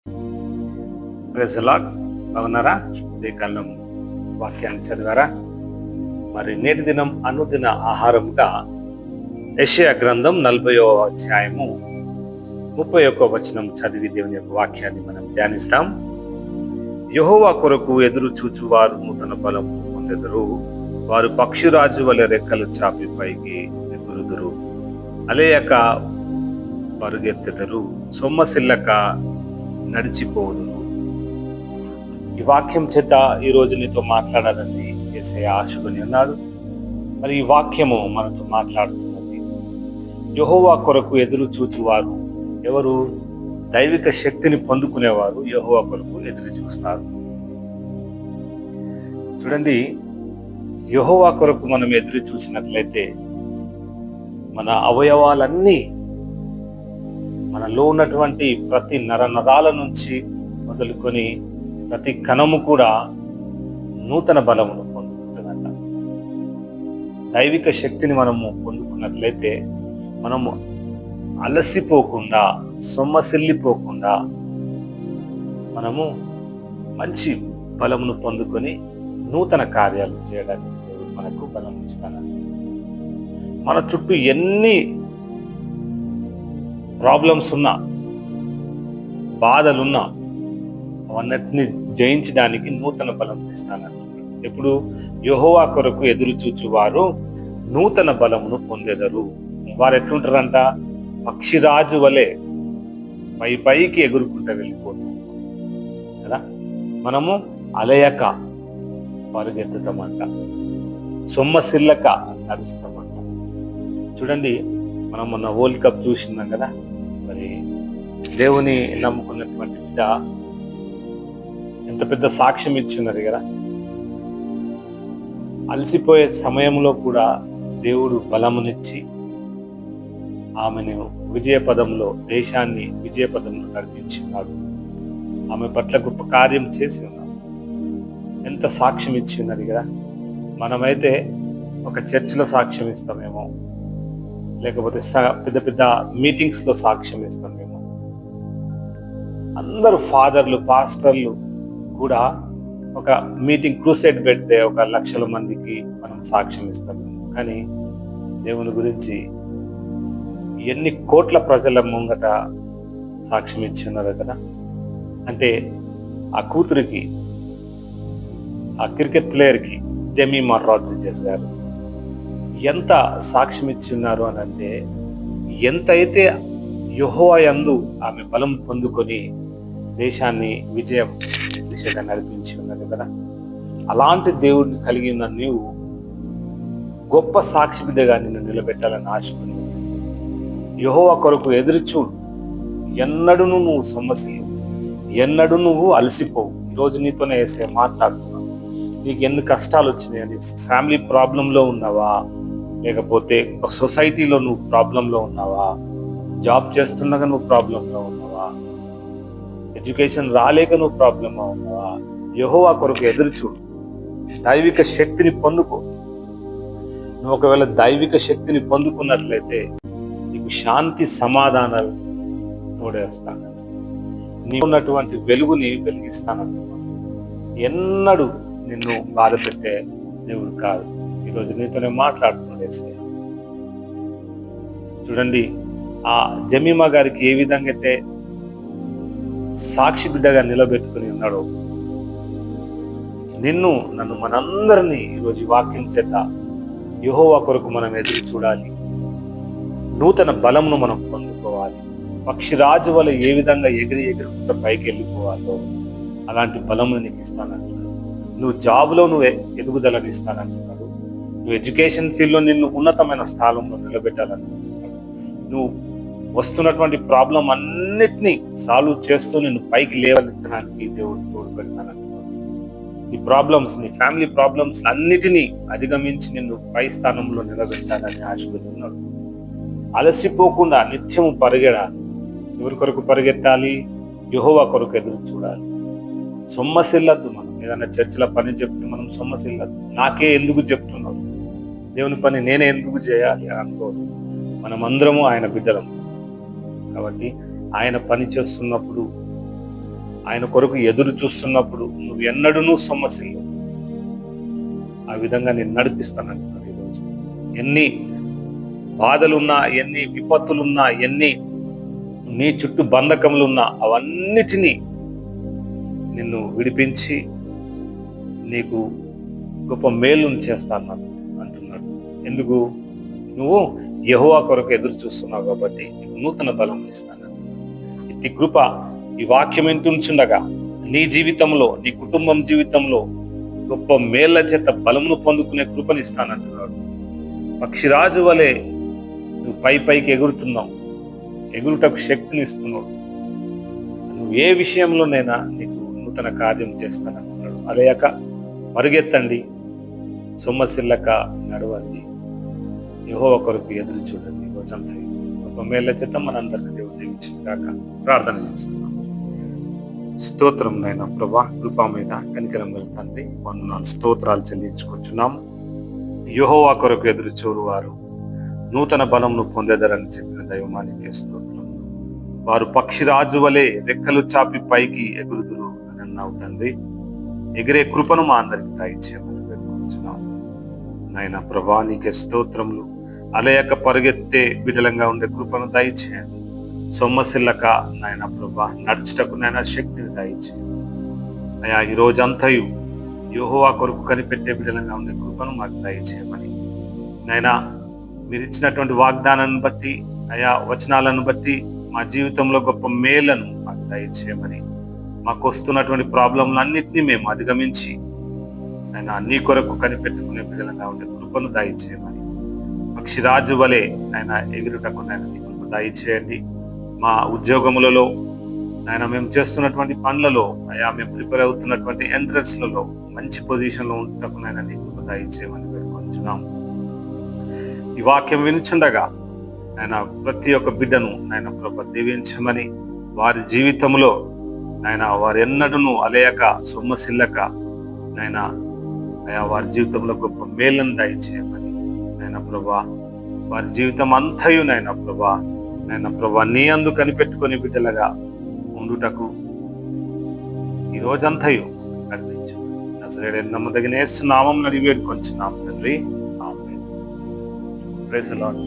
Praise the lord. బాగున్నారా? ఉదయకాలం వాక్యాన్ని చదివారా? మరి నేటి దినం అనుదిన ఆహారముగా యెషయా గ్రంథం 40వ అధ్యాయము 31వ వచనం చదివి దేవుని యొక్క వాక్యాన్ని మనం ధ్యానిస్తాం. యెహోవా కొరకు ఎదురు చూచువారు నూతన బలము పొందెదరు. వారు పక్షిరాజు వలె రెక్కలు చాపి పైకి ఎగురుదురు. అలేయక పరుగెత్తెదరు, సొమ్మసిల్లక నడిచిపోదురు. ఈ వాక్యం చేత ఈ రోజు నీతో మాట్లాడాలని యేసయ్య ఆశకొని ఉన్నాడు. మరి ఈ వాక్యము మనతో మాట్లాడుతున్నది. యెహోవా కొరకు ఎదురు చూచువారు ఎవరు? దైవిక శక్తిని పొందుకునేవారు యెహోవా కొరకు ఎదురు చూస్తారు. చూడండి, యెహోవా కొరకు మనం ఎదురు చూసినట్లయితే మన అవయవాలన్నీ, మనలో ఉన్నటువంటి ప్రతి నరాల నుంచి మొదలుకొని ప్రతి కణము కూడా నూతన బలమును పొందుకుంటుందంట. దైవిక శక్తిని మనము పొందుకున్నట్లయితే మనము అలసిపోకుండా, సొమ్మసిల్లిపోకుండా మనము మంచి బలమును పొందుకొని నూతన కార్యాలు చేయడానికి దేవుడు మనకు బలం ఇస్తాడు. మన చుట్టూ ఎన్ని ప్రాబ్లమ్స్ ఉన్నా, బాధలున్నా అవన్నిటిని జయించడానికి నూతన బలం ఇస్తానంటున్నాడు. ఎప్పుడు? యెహోవా కొరకు ఎదురు చూచువారు నూతన బలమును పొందెదరు. వారు ఎట్లుంటారంట? పక్షిరాజు వలె పైకి ఎగురుకుంటూ వెళ్ళిపోతారు కదా. మనము అలయక పరుగెత్తుతామంట, సొమ్మసిల్లక నడుస్తామంట. చూడండి, మనం మొన్న వరల్డ్ కప్ చూసినాం కదా. మరి దేవుని నమ్ముకున్నటువంటి బిడ్డ ఎంత పెద్ద సాక్ష్యం ఇచ్చిన్నది కదా. అలసిపోయే సమయంలో కూడా దేవుడు బలమునిచ్చి ఆమెను విజయపదంలో, దేశాన్ని విజయపదంలో నడిపించినాడు. ఆమె పట్ల గొప్ప కార్యం చేసి ఉన్నాడు. ఎంత సాక్ష్యం ఇచ్చి ఉన్నది కదా. మనమైతే ఒక చర్చిలో సాక్ష్యం ఇస్తామేమో, లేకపోతే పెద్ద పెద్ద మీటింగ్స్ లో సాక్ష్యం ఇస్తామేమో. అందరూ ఫాదర్లు, పాస్టర్లు కూడా ఒక మీటింగ్ క్రూసైడ్ పెడితే 1,00,000 మందికి మనం సాక్ష్యం ఇస్తాం. కానీ దేవుని గురించి ఎన్ని కోట్ల ప్రజల ముంగట సాక్ష్యం ఇచ్చి ఉన్నారు కదా. అంటే ఆ కూతురికి, ఆ క్రికెట్ ప్లేయర్కి, జెమిమా రోడ్రిగెస్ గారు ఎంత సాక్ష్యం ఇచ్చి ఉన్నారు అని అంటే, ఎంతైతే యెహోవా యందు ఆమె బలం పొందుకొని దేశాన్ని విజయం దిశగా నడిపించి ఉన్నది కదా. అలాంటి దేవుడిని కలిగి ఉన్న నీవు గొప్ప సాక్షి బిడ్డగా నిన్ను నిలబెట్టాలని ఆశపడి యెహోవా కొరకు ఎదురు చూడు. ఎన్నడూ నువ్వు సొమ్మసిల్లు, ఎన్నడూ నువ్వు అలసిపోవు. ఈరోజు నీతోనే వేసే మాట్లాడుతున్నావు. నీకు ఎన్ని కష్టాలు వచ్చినాయని, ఫ్యామిలీ ప్రాబ్లంలో ఉన్నావా, లేకపోతే సొసైటీలో నువ్వు ప్రాబ్లంలో ఉన్నావా, జాబ్ చేస్తుండగా నువ్వు ప్రాబ్లంలో ఉన్నావా, ఎడ్యుకేషన్ రాలేక నువ్వు ప్రాబ్లంలో ఉన్నావా, యెహోవా కొరకు ఎదురు చూడు. దైవిక శక్తిని పొందుకో. నువ్వు ఒకవేళ దైవిక శక్తిని పొందుకున్నట్లయితే నీకు శాంతి, సమాధానాలు తోడేస్తాను. నీకు ఉన్నటువంటి వెలుగుని వెలిగిస్తానంటున్నాను. ఎన్నడూ నిన్ను బాధ పెట్టే దేవుడు కాదు. ఈరోజు నీతోనే మాట్లాడుతుండే. చూడండి, ఆ జమీమా గారికి ఏ విధంగా అయితే సాక్షి బిడ్డగా నిలబెట్టుకుని ఉన్నాడో, నిన్ను, నన్ను, మనందరినీ ఈరోజు వాక్యం చేత యెహోవా కొరకు మనం ఎదురు చూడాలి. నూతన బలమును మనం పొందుకోవాలి. పక్షిరాజు వల్ల ఏ విధంగా ఎగురుకుంటూ పైకి వెళ్ళిపోవాలో అలాంటి బలమును నీకు ఇస్తానంటున్నాడు. నువ్వు జాబ్లో నువ్వు ఎదుగుదలని ఇస్తానంటున్నాడు. నువ్వు ఎడ్యుకేషన్ ఫీల్డ్లో నిన్ను ఉన్నతమైన స్థానంలో నిలబెట్టాలంటున్నాడు. నువ్వు వస్తున్నటువంటి ప్రాబ్లం అన్నిటినీ సాల్వ్ చేస్తూ నిన్ను పైకి లేవనెత్తడానికి దేవుడు తోడు పెడతానంటున్నాడు. నీ ప్రాబ్లమ్స్, నీ ఫ్యామిలీ ప్రాబ్లమ్స్ అన్నిటినీ అధిగమించి నిన్ను పై స్థానంలో నిలబెట్టాలని ఆశపడి ఉన్నాడు. అలసిపోకుండా నిత్యము పరిగెడాలి. ఎవరి కొరకు పరిగెత్తాలి? యెహోవా కొరకు ఎదురు చూడాలి. సొమ్మసిల్లద్దు. మనం ఏదైనా చర్చిలో పని చెప్తే మనం సొమ్మసిల్లద్దు. నాకే ఎందుకు చెప్తున్నావు, దేవుని పని నేనే ఎందుకు చేయాలి అని అనుకోదు. మనమందరము ఆయన బిడ్డలం కాబట్టి ఆయన పని చేస్తున్నప్పుడు ఆయన కొరకు ఎదురు చూస్తున్నప్పుడు నువ్వు ఎన్నడూ సమస్యలు ఆ విధంగా నేను నడిపిస్తానంటున్నాడు ఈరోజు. ఎన్ని బాధలున్నా, ఎన్ని విపత్తులున్నా, ఎన్ని నీ చుట్టూ బంధకములున్నా అవన్నిటినీ నిన్ను విడిపించి నీకు గొప్ప మేలును చేస్తాను అంటున్నాడు. ఎందుకు? నువ్వు యెహోవా కొరకు ఎదురు చూస్తున్నావు కాబట్టి నీకు నూతన బలం ఇస్తాను. ఇట్టి కృప ఈ వాక్యం వింటుంచుండగా నీ జీవితంలో, నీ కుటుంబం జీవితంలో గొప్ప మేళ్ల చేత బలమును పొందుకునే కృపనిస్తానంటున్నాడు. పక్షిరాజు వలె నువ్వు పైకి ఎగురుతున్నావు, ఎగురుటకు శక్తిని ఇస్తున్నాడు. నువ్వు ఏ విషయంలోనైనా నీకు నూతన కార్యం చేస్తానంటున్నాడు. అలయక మరుగెత్తండి, సొమ్మసిల్లక నడవండి, యెహోవా కొరకు ఎదురు చూడండి. రోజంతా గొప్ప మేళ్ల చేత మనందరినీ దేవుడు దీవించిన గాక. ప్రార్థన చేసుకున్నాం. స్తోత్రం నైనా ప్రభా, కృపా మీద కనికరం గల తండ్రి, వందనాలు స్తోత్రాలు చెల్లించుకుంటున్నాం. యెహోవా కొరకు ఎదురు చూరువారు నూతన బలంను పొందేదరని చెప్పిన దైవమానికి స్తోత్రం. వారు పక్షిరాజు వలె రెక్కలు చాపి పైకి ఎగురుదురు అని అన్నావు తండ్రి. ఎగిరే కృపను మా అందరికి దయచేయమని వేడుకుంటున్నాం నాయన ప్రభా. నీకే స్తోత్రములు. అలయక పరిగెత్తే బిడలంగా ఉండే కృపను దయచేయండి. సొమ్మసిల్లక నాయన ప్రభా నడుచుటకు నాయన శక్తిని దయచేయండి అయా. ఈ రోజంతయు యెహోవా కొరకు కనిపెట్టే బిడలంగా ఉండే కృపను మాకు దయచేయమని నాయన, మీరు ఇచ్చినటువంటి వాగ్దానాన్ని బట్టి అయా, వచనాలను బట్టి మా జీవితంలో గొప్ప మేలను మాకు దయచేయమని, మాకు వస్తున్నటువంటి ప్రాబ్లంలన్నింటినీ మేము అధిగమించి ఆయన నీ కొరకు కనిపెట్టుకునే బిడ్డలుగా ఉండే కృపను దయచేయమని, పక్షిరాజు వలె ఆయన ఎగురుటకు ఆయన నీ కృప దయచేయండి. మా ఉద్యోగములలో ఆయన మేము చేస్తున్నటువంటి పనులలో అయా, మేము ప్రిపేర్ అవుతున్నటువంటి ఎంట్రన్స్లలో మంచి పొజిషన్లో ఉంటకు ఆయన నీ కృప దయచేయమని వేడుకొంచున్నాం. ఈ వాక్యం వినుచుండగా ఆయన ప్రతి ఒక్క బిడ్డను ఆయన ప్రభు దీవించమని, వారి జీవితంలో ఆయన వారు ఎన్నడూ అలయక సొమ్మసిల్లక నాయన అయా వారి జీవితంలో గొప్ప మేలను దయచేయమని నాయన ప్రభా, వారి జీవితం అంతయు నాయన ప్రభా నీ అందు కనిపెట్టుకొని బిడ్డలుగా ఉండుటకు ఈ రోజంతయు కనిపించు. నజరేయుడైన నమ్మదగిన యేసు నామమున అడిగి వేడుకొంచున్నాం తండ్రి. ఆమేన్. Praise the lord.